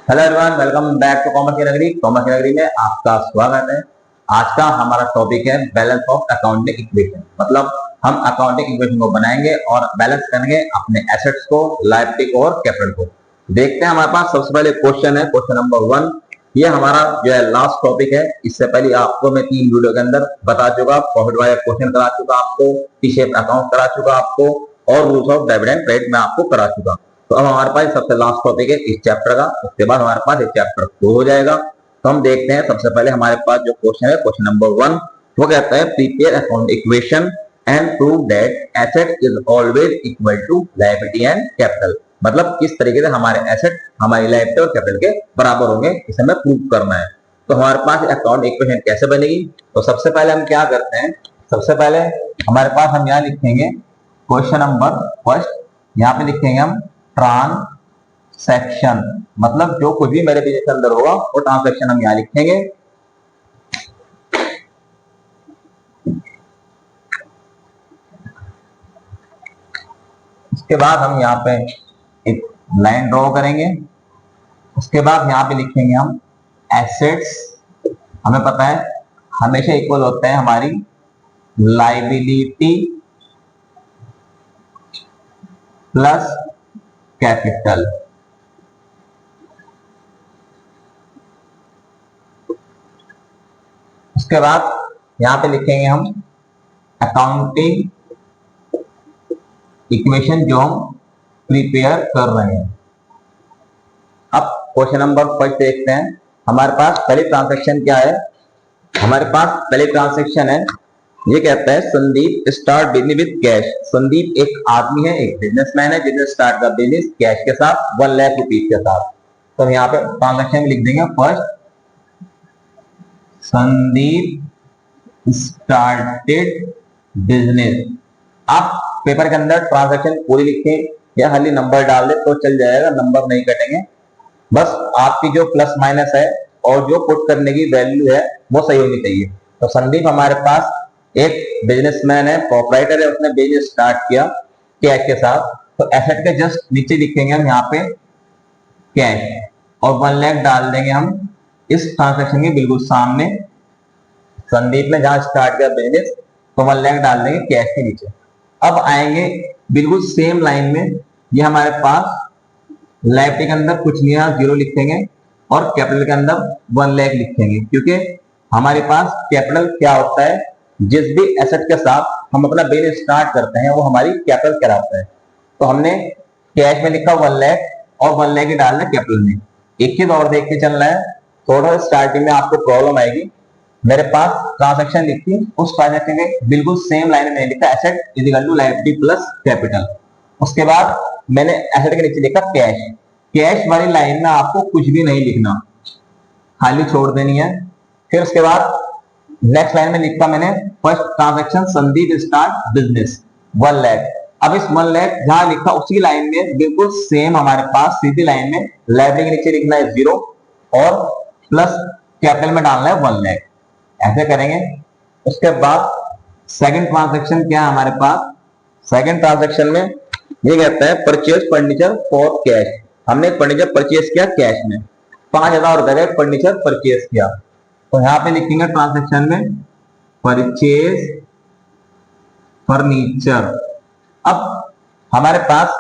Hello everyone, welcome back to commerce की नगरी। Commerce की नगरी में आपका स्वागत है। आज का हमारा टॉपिक है बैलेंस ऑफ अकाउंटिंग इक्वेशन। मतलब हम अकाउंटिंग इक्वेशन को बनाएंगे और बैलेंस करेंगे अपने एसेट्स को, लायबिलिटी को और कैपिटल को। देखते हैं, हमारे पास सबसे पहले क्वेश्चन है, क्वेश्चन नंबर 1। ये हमारा जो है लास्ट टॉपिक है। इससे पहले आपको मैं 3 वीडियो के अंदर बता चुका, प्रॉफिट वाले क्वेश्चन करा चुका आपको, टी शेप अकाउंट करा चुका आपको और रूल्स ऑफ डिविडेंड पेड में आपको करा चुका। तो अब हमारे पास सबसे लास्ट टॉपिक है इस चैप्टर का। उसके बाद हमारे पास एक चैप्टर पूरा हो जाएगा। तो हम देखते हैं, सबसे पहले हमारे पास जो क्वेश्चन है, क्वेश्चन नंबर 1, वो कहता है prepare account equation and prove that asset is always equal to liability and capital. मतलब किस तरीके से हमारे एसेट हमारी लायबिलिटी और कैपिटल के बराबर होंगे, इसे हमें प्रूव करना है। तो हमारे पास अकाउंट इक्वेशन कैसे बनेगी? तो सबसे पहले हम क्या करते हैं, सबसे पहले हमारे पास हम यहाँ लिखेंगे क्वेश्चन नंबर फर्स्ट। यहाँ पे लिखेंगे हम ट्रांसैक्शन, मतलब जो कुछ भी मेरे बिजनेस के अंदर होगा वो ट्रांसैक्शन हम यहाँ लिखेंगे। उसके बाद हम यहाँ पे एक लाइन ड्रॉ करेंगे। उसके बाद यहाँ पे लिखेंगे हम एसेट्स। हमें पता है हमेशा इक्वल होता है हमारी लायबिलिटी प्लस कैपिटल। उसके बाद यहां पे लिखेंगे हम अकाउंटिंग इक्वेशन जो हम प्रिपेयर कर रहे हैं। अब क्वेश्चन नंबर 5 देखते हैं। हमारे पास पहली ट्रांजैक्शन क्या है? हमारे पास पहली ट्रांजैक्शन है, ये कहता है Sandeep start business with cash. Sandeep एक आदमी है, एक बिजनेसमैन है जिसने स्टार्ट का बिजनेस कैश के साथ 1 लाख रुपीज के साथ। तो हम यहाँ पे ट्रांजैक्शन में लिख देंगे फर्स्ट, संदीप स्टार्टेड बिजनेस। आप पेपर के अंदर ट्रांजैक्शन पूरी लिखें या खाली नंबर डाल दे तो चल जाएगा, नंबर नहीं कटेंगे। बस आपकी जो प्लस माइनस है और जो पुट करने की वैल्यू है वो सही होनी चाहिए। तो संदीप हमारे पास एक बिजनेसमैन है, प्रोपराइटर है, उसने बिजनेस स्टार्ट किया कैश के साथ। तो एसेट के जस्ट नीचे लिखेंगे हम यहाँ पे कैश और 1 लाख डाल देंगे हम इस ट्रांजैक्शन के बिल्कुल सामने। संदीप ने जहां स्टार्ट किया बिजनेस तो 1 लाख डाल देंगे कैश के नीचे। अब आएंगे बिल्कुल सेम लाइन में, ये हमारे पास लायबिलिटी के अंदर कुछ नहीं है, 0 लिखेंगे और कैपिटल के अंदर 1 लाख लिखेंगे, क्योंकि हमारे पास कैपिटल क्या होता है, जिस भी एसेट के साथ हम अपना बिजनेस स्टार्ट करते हैं वो हमारी कैपिटल कहलाता है। तो हमने कैश में लिखा 1 लाख और 1 लाख ही डालना है कैपिटल में। एक चीज और देख के चलना है, थोड़ा स्टार्टिंग में आपको प्रॉब्लम आएगी। मेरे पास ट्रांजैक्शन लिखी, उस ट्रांजैक्शन के बिल्कुल सेम लाइन में लिखा asset is equal to liability plus capital. उसके बाद मैंने एसेट के नीचे लिखा कैश। कैश वाली लाइन में आपको कुछ भी नहीं लिखना, खाली छोड़ देनी है। फिर उसके बाद नेक्स्ट लाइन में लिखा मैंने first transaction Sandeep start business 1 lakh. अब इस 1 लाख जहां लिखा उसी लाइन में बिल्कुल सेम हमारे पास सीधी लाइन में लायबिलिटी के नीचे लिखना है 0 और प्लस कैपिटल में डालना है 1 लाख। ऐसे करेंगे। उसके बाद सेकंड ट्रांजैक्शन क्या है हमारे पास? सेकंड ट्रांजैक्शन में ये कहता है परचेज फर्नीचर फॉर कैश। हमने फर्नीचर परचेज किया कैश में, 5,000 रुपए का फर्नीचर परचेज किया। तो यहाँ पे लिखेंगे ट्रांजैक्शन में परचेज फर्नीचर। अब हमारे पास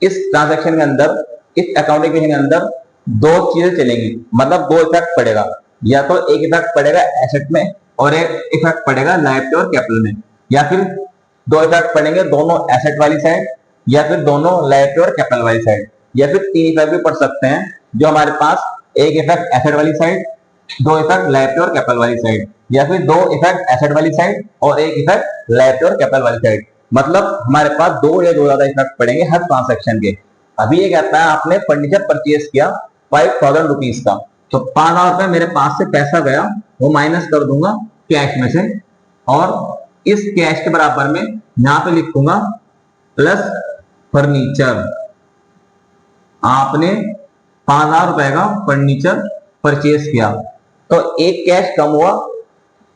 इस ट्रांजैक्शन के अंदर, इस अकाउंटिंग के अंदर 2 चीजें चलेंगी, मतलब 2 इफेक्ट पड़ेगा। या तो एक इफेक्ट पड़ेगा एसेट में और एक इफेक्ट पड़ेगा लायबिलिटी और कैपिटल में, या फिर 2 इफेक्ट पड़ेंगे दोनों एसेट वाली साइड या फिर दोनों लायबिलिटी और कैपिटल वाली साइड, या फिर 3 इफेक्ट भी पड़ सकते हैं, जो हमारे पास एक इफेक्ट एसेट वाली साइड, 2 इफेक्ट लायबिलिटी और कैपिटल वाली साइड, या फिर 2 इफेक्ट एसेट वाली साइड और एक इफेक्ट लायबिलिटी और कैपिटल वाली साइड। मतलब हमारे पास 2 या 2 ज्यादा इफेक्ट पड़ेंगे हर ट्रांजैक्शन के। अभी ये कहता है आपने फर्नीचर परचेज किया 5,000 रुपीज का, तो 5,000 रुपए मेरे पास से पैसा गया, वो माइनस कर दूंगा कैश में से, और इस कैश के बराबर में यहां पे लिखूंगा प्लस फर्नीचर। आपने 5,000 रुपए का फर्नीचर परचेज किया, तो एक कैश कम हुआ,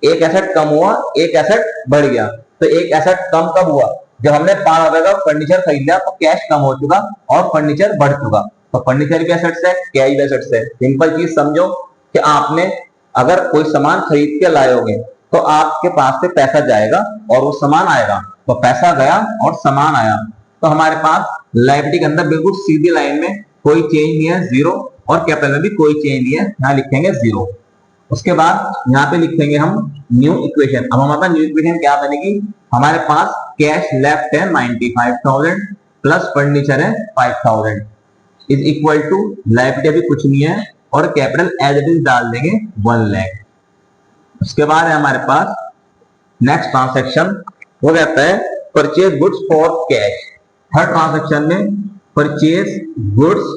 एक एसेट कम हुआ, एक एसेट बढ़ गया। तो एक एसेट कम कब हुआ? जब हमने 5,000 रुपए का फर्नीचर खरीद लिया तो कैश कम हो चुका और फर्नीचर बढ़ चुका। तो फर्नीचर भी एसेट्स है, कैश भी एसेट्स है। सिंपल चीज समझो कि आपने अगर कोई सामान खरीद के लाए होगे तो आपके पास से पैसा जाएगा और वो सामान आएगा, तो पैसा गया और सामान आया, तो हमारे पास लायबिलिटी के अंदर बिल्कुल सीधी लाइन में कोई चेंज नहीं है, जीरो, और कैपिटल में भी कोई चेंज नहीं है, यहाँ लिखेंगे जीरो। उसके बाद यहाँ पे लिखेंगे हम न्यू इक्वेशन। अब हमारे पास न्यू इक्वेशन क्या बनेगी, हमारे पास कैश लेफ्ट है 95,000 प्लस फर्नीचर है 5,000 इज इक्वल टू लायबिलिटी अभी कुछ नहीं है और कैपिटल एज इट इज डाल देंगे 1 लाख। उसके बाद है हमारे पास नेक्स्ट ट्रांसैक्शन, वो कहता है purchase goods for cash. Her transaction में परचेज गुड्स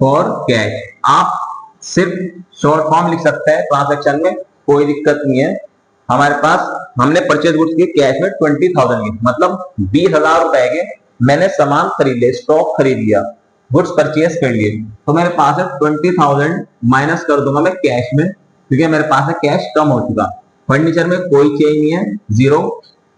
फॉर कैश आप सिर्फ शॉर्ट फॉर्म लिख सकते हैं, ट्रांसैक्शन में कोई दिक्कत नहीं है। हमारे पास हमने परचेज गुड्स के कैश में 20,000 की, मतलब 20,000 रुपए के मैंने सामान खरीद लिया, स्टॉक खरीद लिया, गुड्स परचेज कर लिए, तो मेरे पास है 20,000 माइनस कर दूंगा मैं कैश में, क्योंकि मेरे पास है कैश कम हो चुका। फर्नीचर में कोई चेंज नहीं है, जीरो,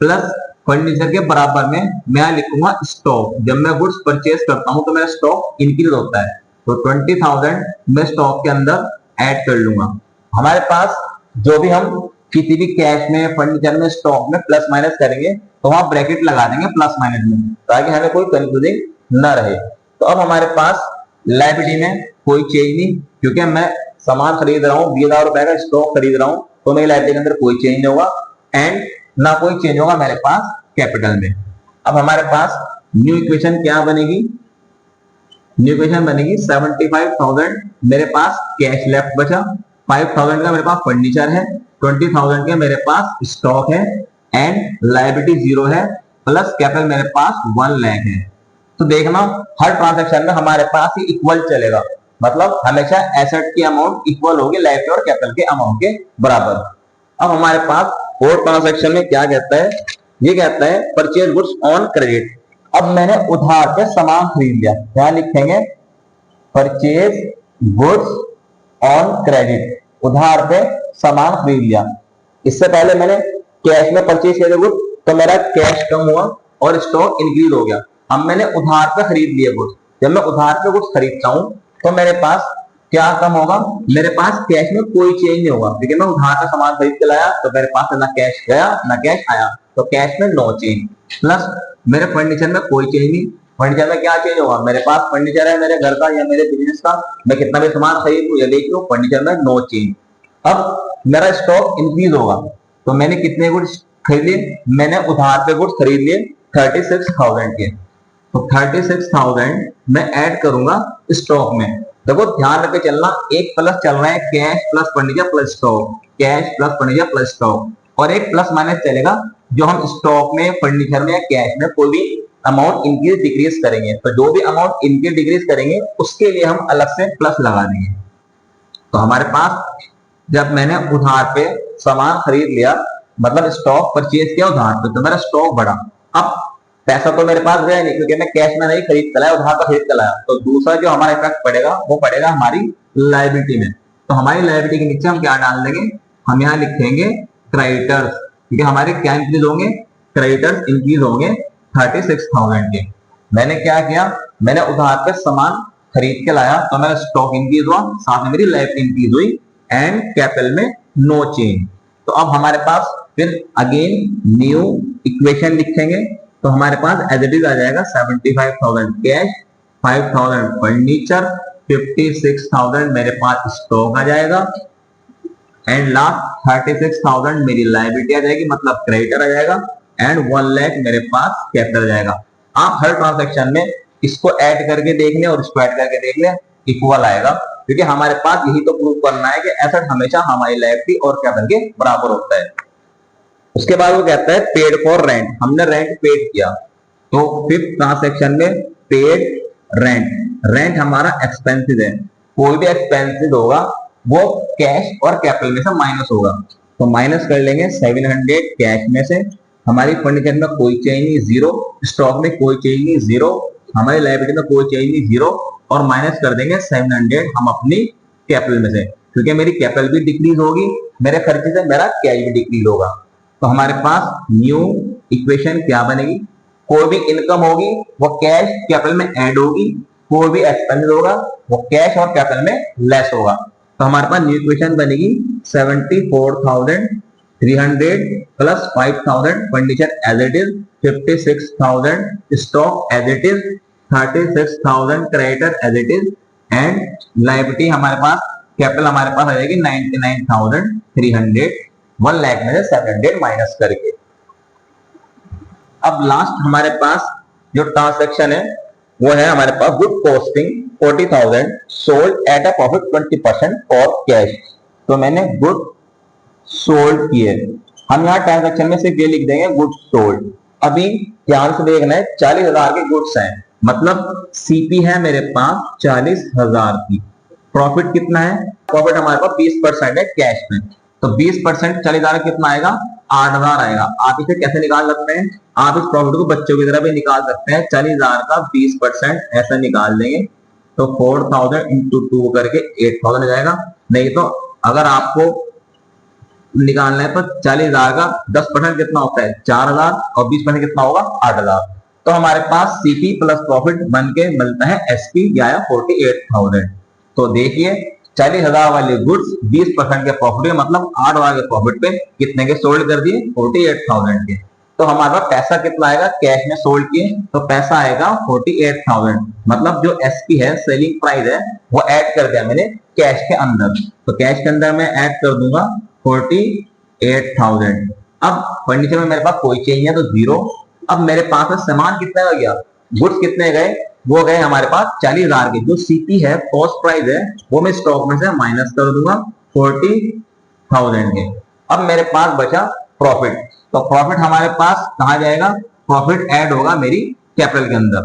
प्लस फर्नीचर के बराबर में मैं यहाँ लिखूंगा स्टॉक। जब मैं गुड्स परचेज करता हूं तो मेरा स्टॉक इंक्रीज होता है, तो 20,000 मैं स्टॉक के अंदर ऐड कर लूंगा। हमारे पास जो भी हम किसी भी कैश में, फर्नीचर में, स्टॉक में प्लस माइनस करेंगे तो वहां ब्रैकेट लगा देंगे प्लस माइनस में, ताकि हमें कोई कंफ्यूजिंग न रहे। तो अब हमारे पास लायबिलिटी में कोई चेंज नहीं, क्योंकि मैं सामान खरीद रहा हूँ, 20,000 रुपए का स्टॉक खरीद रहा हूँ, तो मेरी लायबिलिटी के अंदर कोई चेंज नहीं होगा एंड ना कोई चेंज होगा मेरे पास कैपिटल में। अब हमारे पास न्यू इक्वेशन क्या बनेगी, न्यू इक्वेशन बनेगी 75,000 मेरे पास कैश लेफ्ट बचा, 5,000 का मेरे पास फर्नीचर है, 20,000 के मेरे पास स्टॉक है एंड लायबिलिटी जीरो है, प्लस कैपिटल मेरे पास 1 लाख है। तो देखना हर ट्रांजैक्शन में हमारे पास ही इक्वल चलेगा, मतलब हमेशा एसेट की अमाउंट इक्वल होगी लायबिलिटी और कैपिटल के अमाउंट के बराबर। अब हमारे पास फोर्थ ट्रांजैक्शन में क्या कहता है, ये कहता है परचेज गुड्स ऑन क्रेडिट। अब मैंने उधार पे सामान खरीद लिया, क्या लिखेंगे, परचेज गुड्स ऑन क्रेडिट, उधार पे सामान खरीद लिया। इससे पहले मैंने कैश में परचेज किया गुड्स, तो मेरा कैश कम हुआ और स्टॉक इंक्रीज हो गया। अब मैंने उधार पे खरीद लिए गुड्स, जब मैं उधार पे गुड्स खरीदता हूं तो मेरे पास क्या कम होगा, मेरे पास कैश में कोई चेंज नहीं होगा, क्योंकि मैं उधार का सामान खरीद के लाया तो मेरे पास ना कैश गया ना कैश आया, तो कैश में नो चेंज। प्लस मेरे फर्नीचर में कोई चेंज नहीं, फर्नीचर में क्या चेंज होगा, मेरे पास फर्नीचर है मेरे घर का या मेरे बिजनेस का, मैं कितना भी सामान खरीद लूं या देख लूं, फर्नीचर में नो चेंज। अब मेरा स्टॉक इंक्रीज होगा, तो मैंने कितने गुड्स खरीद लिए, मैंने उधार पे गुड्स खरीद लिए 36,000 के, तो 36,000 मैं ऐड करूंगा स्टॉक में। देखो ध्यान रख के चलना, एक प्लस चल रहा है cash plus furniture plus stock, cash plus furniture plus stock, और एक प्लस माइनस चलेगा जो हम स्टॉक में, फर्नीचर में या कैश में कोई भी अमाउंट इंक्रीज डिक्रीज करेंगे, तो जो भी अमाउंट इंक्रीज डिक्रीज करेंगे उसके लिए हम अलग से प्लस लगा देंगे। तो हमारे पास जब मैंने उधार पे सामान खरीद लिया, मतलब स्टॉक परचेज किया उधार पे, तो मेरा स्टॉक बढ़ा। अब पैसा तो मेरे पास गया नहीं, क्योंकि मैं कैश में नहीं खरीद कर लाया, उधार पर खरीद कर लाया, तो दूसरा जो हमारा इफेक्ट पड़ेगा वो पड़ेगा हमारी लायबिलिटी में। तो हमारी लायबिलिटी के नीचे हम क्या डाल देंगे, हम यहाँ लिखेंगे क्रेडिटर्स, क्योंकि हमारे क्या इंक्रीज होंगे, क्रेडिटर्स इंक्रीज होंगे 36,000 के। मैंने क्या किया, मैंने उधार पे सामान खरीद के लाया तो मेरा स्टॉक इंक्रीज हुआ, साथ में मेरी लायबिलिटी इंक्रीज हुई एंड कैपिटल में नो चेंज। तो अब हमारे पास फिर अगेन न्यू इक्वेशन लिखेंगे, तो हमारे पास एज इट इज आ जाएगा 75,000 कैश, 5,000 फर्नीचर, 56,000 मेरे पास स्टॉक आ जाएगा एंड लास्ट 36,000 मेरी लायबिलिटी आ जाएगी, मतलब क्रेडिटर आ जाएगा एंड 1 लाख मेरे पास कैपिटल आ जाएगा। आप हर ट्रांजैक्शन में इसको ऐड करके देख लें और इसको ऐड करके देख लें, इक्वल आएगा, क्योंकि हमारे पास यही तो प्रूव करना है कि एसेट हमेशा हमारी लायबिलिटी और कैपिटल के बराबर होता है। उसके बाद वो कहता है पेड फॉर रेंट, हमने रेंट पेड किया, तो फिफ्थ ट्रांसैक्शन में पेड रेंट, रेंट हमारा एक्सपेंसिव है, कोई भी एक्सपेंसिव होगा वो कैश और कैपिटल में से माइनस होगा, तो माइनस कर लेंगे 700 कैश में से, हमारी फर्नीचर में कोई चेंज नहीं जीरो, स्टॉक में कोई चेंज नहीं जीरो, हमारी लायबिलिटी में कोई चेंज नहीं जीरो, और माइनस कर देंगे 700 हम अपनी कैपिटल में से, क्योंकि मेरी कैपिटल भी डिक्रीज होगी, मेरे खर्चे से मेरा कैश भी डिक्रीज होगा। तो हमारे पास न्यू इक्वेशन क्या बनेगी, कोई भी इनकम होगी वो कैश कैपिटल में ऐड होगी, कोई भी एक्सपेंस होगा वो कैश और कैपिटल में लेस होगा। तो हमारे पास न्यू इक्वेशन बनेगी 74,300 plus 5,000 furniture as it is, 56,000 stock as it is, 36,000 creditor as it is and liability हमारे पास कैपिटल हमारे पास आ जाएगी 99,300, 1 लाख में से 700 माइनस करके। अब लास्ट हमारे पास जो ट्रांसैक्शन है वो है हमारे पास good costing 40,000 sold at a profit 20% for cash. तो मैंने गुड सोल्ड किए, हम यहाँ ट्रांजैक्शन में सिर्फ ये लिख देंगे गुड सोल्ड। अभी ध्यान से देखना है 40,000 के गुड्स हैं, मतलब सीपी है मेरे पास 40,000 की। प्रॉफिट कितना है? प्रॉफिट हमारे पास 20% है कैश में, तो 20% 40,000 कितना आएगा? 8,000 आएगा। आप इसे कैसे निकाल सकते हैं? आप इस प्रॉफिट को बच्चों की तरह भी निकाल सकते हैं। 40,000 का 20% ऐसा निकाल देंगे तो 4,000 इंटू 2 करके 8,000 आ जाएगा। नहीं तो अगर आपको निकालना है तो 40,000 का 10% कितना होता है? 4,000 और 20% कितना होगा? 8,000। तो हमारे पास सीपी प्लस प्रॉफिट बन के मिलता है एसपी या 48,000। तो देखिए 40,000 वाले गुड्स 20% के प्रॉफिट, मतलब 8,000 के प्रॉफिट पे कितने के सोल्ड कर दिए? 48,000 के। तो हमारे पास पैसा कितना आएगा? कैश में सोल्ड किए तो पैसा आएगा 48,000, मतलब जो एसपी है सेलिंग प्राइस है वो ऐड कर दिया मैंने कैश के अंदर। तो कैश के अंदर मैं ऐड कर दूंगा 48,000। अब फर्नीचर में मेरे पास कोई चेंज है तो 0। अब मेरे पास सामान कितना हो गया? गुड्स कितने गए? वो गए हमारे पास 40,000 के। जो सीपी है कॉस्ट प्राइस है वो मैं स्टॉक में से माइनस कर दूंगा 40,000 के। अब मेरे पास बचा प्रॉफिट, तो प्रॉफिट हमारे पास कहाँ जाएगा? प्रॉफिट ऐड होगा मेरी कैपिटल के अंदर।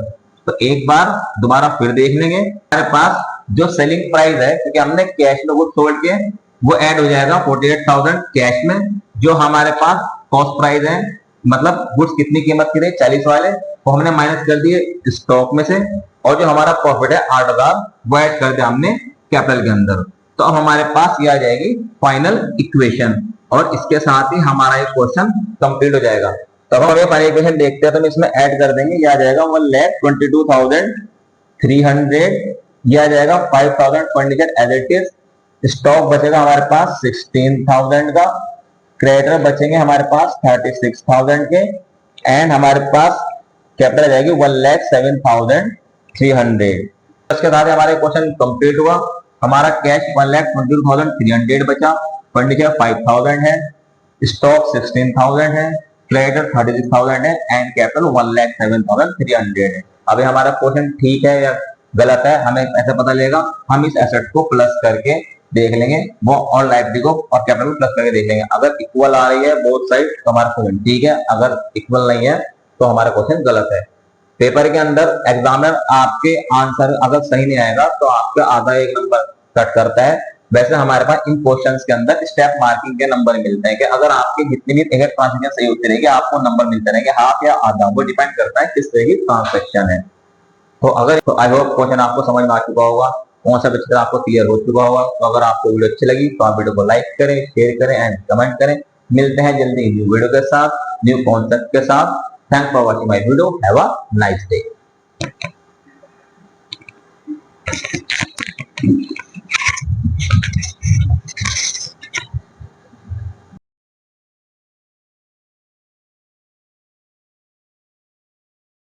तो एक बार दोबारा फिर देख लेंगे, हमारे पास जो सेलिंग प्राइस है क्योंकि हमने कैश में गुड्स सोल्ड किए वो ऐड हो जाएगा 48,000 कैश में। जो हमारे पास कॉस्ट प्राइस है मतलब गुड्स कितनी कीमत के थे 40 वाले वो हमने माइनस कर दिए स्टॉक में से, और जो हमारा प्रॉफिट है 8,000 वो ऐड कर दिया हमने कैपिटल के अंदर। तो अब हमारे पास ये आ जाएगी फाइनल इक्वेशन, और इसके साथ ही हमारा एक क्वेश्चन कंप्लीट हो जाएगा। तब हम ये फाइनल इक्वेशन देखते हैं तो हम इसमें ऐड कर देंगे, ये आ जाएगा 1,22,300, ये आ जाएगा 5,000 furniture as it is, stock बचेगा हमारे पास 16,000 का, क्रेडिटर बचेंगे हमारे पास 36,000 के, एंड हमारे पास कैपिटल आ जाएगी 1,07,300। इसके साथ हमारा क्वेश्चन कंप्लीट हुआ। हमारा कैश 1,22,300 बचा, फर्नीचर 5,000 है, स्टॉक 16,000 है, क्रेडिटर 36,000 है एंड कैपिटल 1,07,300 है। अभी हमारा क्वेश्चन ठीक है या गलत है हमें ऐसे पता लगेगा, हम इस एसेट को प्लस करके देख लेंगे वो और लायबिलिटी को और कैपिटल को प्लस करके देख लेंगे। अगर इक्वल आ रही है बोथ साइड तो हमारा क्वेश्चन ठीक है, अगर इक्वल नहीं है तो हमारा क्वेश्चन गलत है। पेपर के अंदर एग्जामिनर आपके आंसर अगर सही नहीं आएगा तो आपका आधा एक नंबर कट करता है। वैसे हमारे पास इन क्वेश्चंस के अंदर स्टेप मार्किंग के नंबर मिलते हैं कि अगर आपकी जितनी भी एक ट्रांजेक्शन सही होती रहेगी आपको नंबर मिलते रहेंगे, हाफ या आधा, वो डिपेंड करता है किस तरह की ट्रांजेक्शन है। तो अगर तो आई होप क्वेश्चन आपको समझ में आ चुका होगा, कौन सा पिक्चर आपको क्लियर हो चुका होगा। तो अगर आपको वीडियो अच्छी लगी तो आप वीडियो को लाइक करें, शेयर करें एंड कमेंट करें। मिलते हैं जल्दी न्यू वीडियो के साथ, न्यू कॉन्सेप्ट के साथ। Thanks for watching my video, have a nice day.